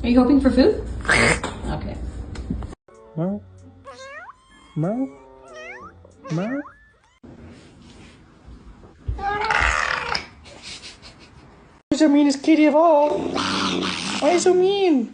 Are you hoping for food? Okay. Meow. Meow. Meow. You're the meanest kitty of all. Why are you so mean?